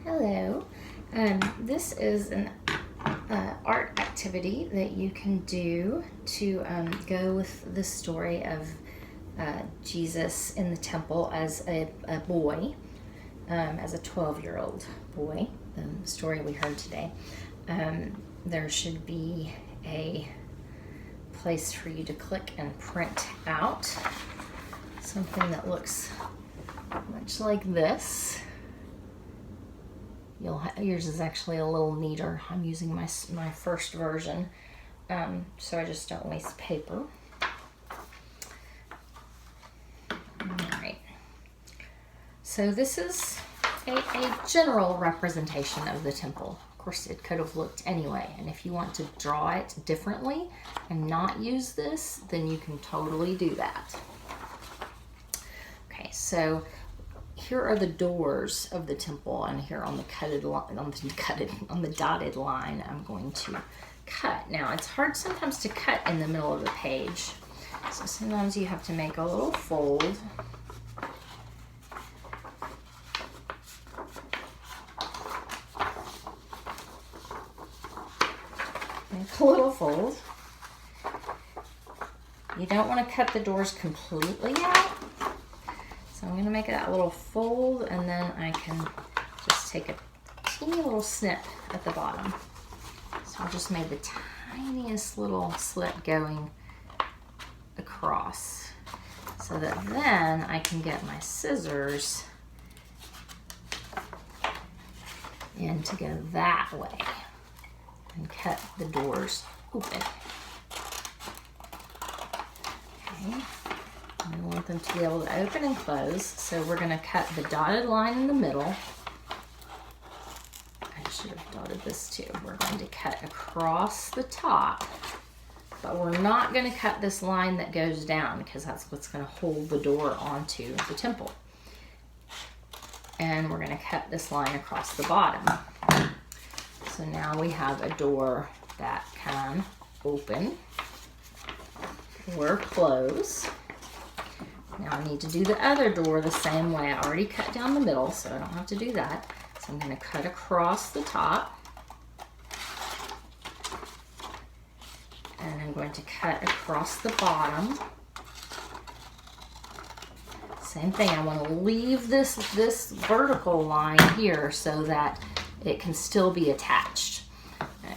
Hello. This is an art activity that you can do to go with the story of Jesus in the temple as a boy, as a 12-year-old boy, the story we heard today. There should be a place for you to click and print out something that looks much like this. Yours is actually a little neater. I'm using my first version, so I just don't waste paper. Alright, so this is a general representation of the temple. Of course, it could have looked anyway, and if you want to draw it differently and not use this, then you can totally do that. Okay, so here are the doors of the temple, and here on the dotted line, I'm going to cut. Now, it's hard sometimes to cut in the middle of the page, so sometimes you have to make a little fold. Make a little fold. You don't want to cut the doors completely out. So I'm going to make that little fold, and then I can just take a teeny little snip at the bottom. So I just made the tiniest little slit going across, so that then I can get my scissors in to go that way and cut the doors open. Okay. I want them to be able to open and close, so we're going to cut the dotted line in the middle. I should have dotted this too. We're going to cut across the top, but we're not going to cut this line that goes down, because that's what's going to hold the door onto the temple. And we're going to cut this line across the bottom. So now we have a door that can open or close. Now I need to do the other door the same way. I already cut down the middle, so I don't have to do that. So I'm going to cut across the top. And I'm going to cut across the bottom. Same thing, I want to leave this vertical line here so that it can still be attached.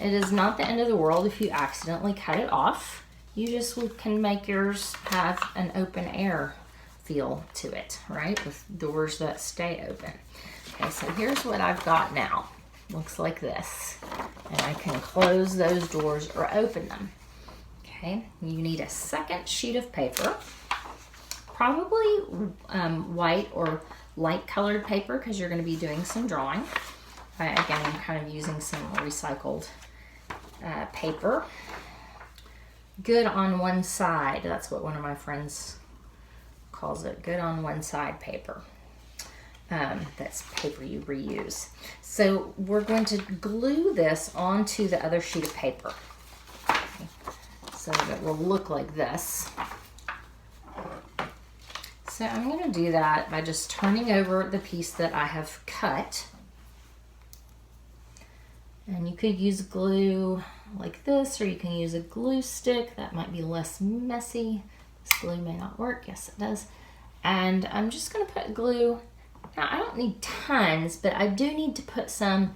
It is not the end of the world if you accidentally cut it off. You just can make yours have an open air feel to it, right? With doors that stay open. Okay, so here's what I've got now. Looks like this. And I can close those doors or open them. Okay, you need a second sheet of paper. Probably white or light colored paper, because you're going to be doing some drawing. Again, I'm kind of using some recycled paper. Good on one side. That's what one of my friends calls it. Good on one side paper. That's paper you reuse. So we're going to glue this onto the other sheet of paper. Okay. So that it will look like this. So I'm going to do that by just turning over the piece that I have cut. And you could use glue like this, or you can use a glue stick. That might be less messy. This glue may not work. Yes, it does. And I'm just going to put glue. Now, I don't need tons, but I do need to put some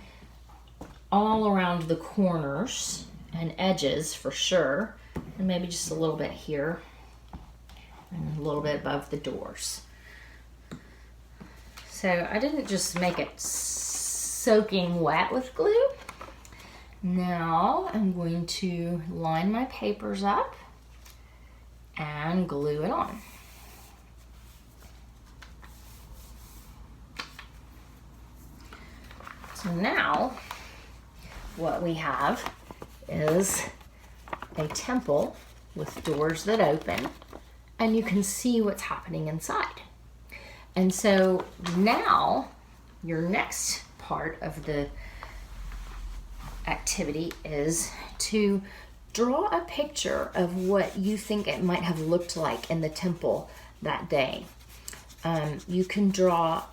all around the corners and edges for sure. And maybe just a little bit here. And a little bit above the doors. So I didn't just make it soaking wet with glue. Now I'm going to line my papers up and glue it on. So now what we have is a temple with doors that open, and you can see what's happening inside. And so now your next part of the activity is to draw a picture of what you think it might have looked like in the temple that day. You can draw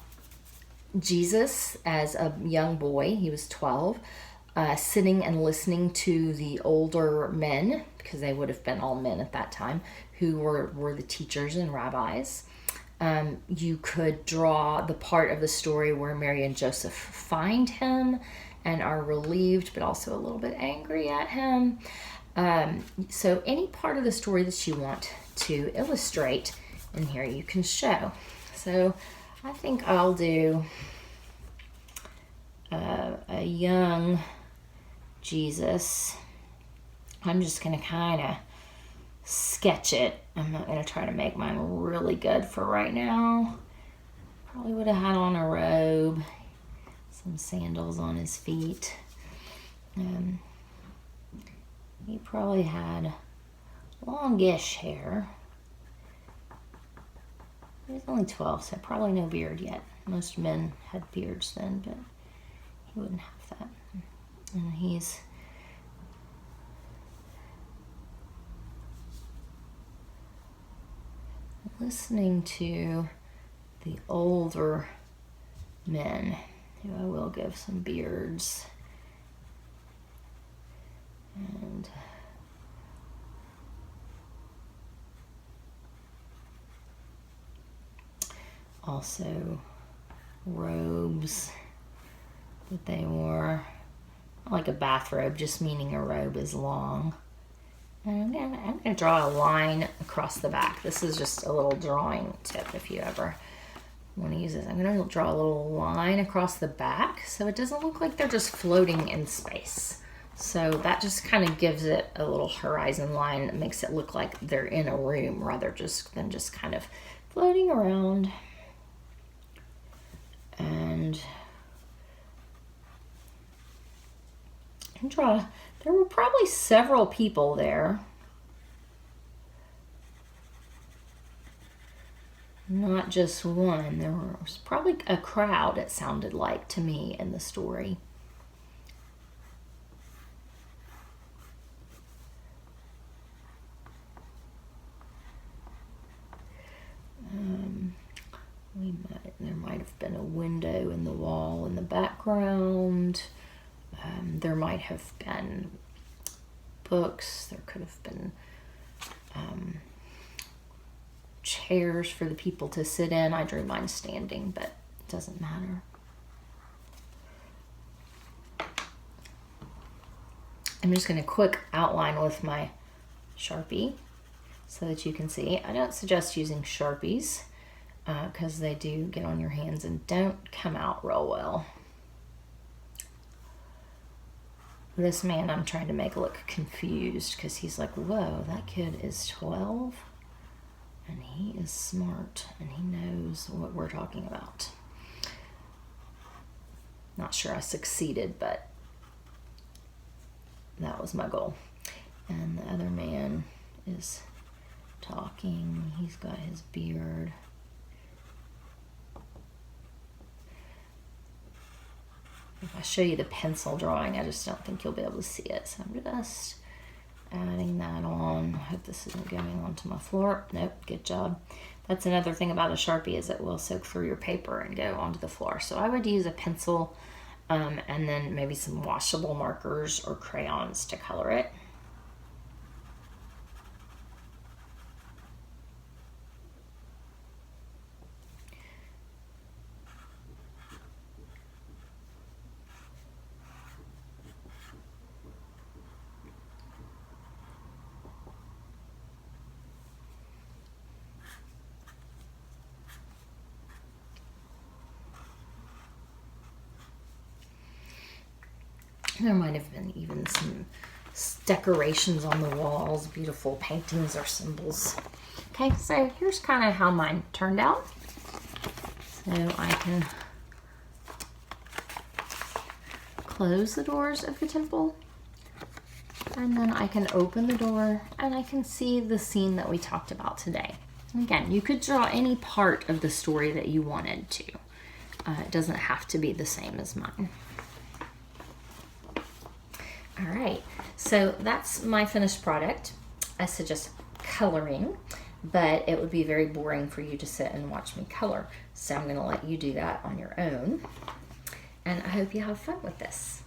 Jesus as a young boy, he was 12, sitting and listening to the older men, because they would have been all men at that time, who were the teachers and rabbis. You could draw the part of the story where Mary and Joseph find him and are relieved, but also a little bit angry at him. So any part of the story that you want to illustrate in here, you can show. So I think I'll do a young Jesus. I'm just going to kind of sketch it. I'm not going to try to make mine really good for right now. Probably would have had on a robe, some sandals on his feet. He probably had longish hair. He was only 12, so probably no beard yet. Most men had beards then, but he wouldn't have that. And he's listening to the older men, who I will give some beards. And also robes that they wore, like a bathrobe, just meaning a robe is long. And I'm going to draw a line across the back. This is just a little drawing tip if you ever want to use this. I'm going to draw a little line across the back so it doesn't look like they're just floating in space. So that just kind of gives it a little horizon line that makes it look like they're in a room rather than just kind of floating around. And draw. There were probably several people there. Not just one. There was probably a crowd, it sounded like to me in the story. There might have been a window in the wall in the background. There might have been books. There could have been chairs for the people to sit in. I drew mine standing, but it doesn't matter. I'm just going to quick outline with my Sharpie so that you can see. I don't suggest using Sharpies because they do get on your hands and don't come out real well. This man I'm trying to make look confused because he's like, whoa, that kid is 12 and he is smart and he knows what we're talking about. Not sure I succeeded, but that was my goal. And the other man is talking. He's got his beard. If I show you the pencil drawing, I just don't think you'll be able to see it. So I'm just adding that on. I hope this isn't going onto my floor. Nope, good job. That's another thing about a Sharpie is it will soak through your paper and go onto the floor. So I would use a pencil and then maybe some washable markers or crayons to color it. There might have been even some decorations on the walls, beautiful paintings or symbols. Okay, so here's kind of how mine turned out. So I can close the doors of the temple, and then I can open the door and I can see the scene that we talked about today. And again, you could draw any part of the story that you wanted to. It doesn't have to be the same as mine. All right, so that's my finished product. I suggest coloring. but it would be very boring for you to sit and watch me color. So I'm going to let you do that on your own. And I hope you have fun with this.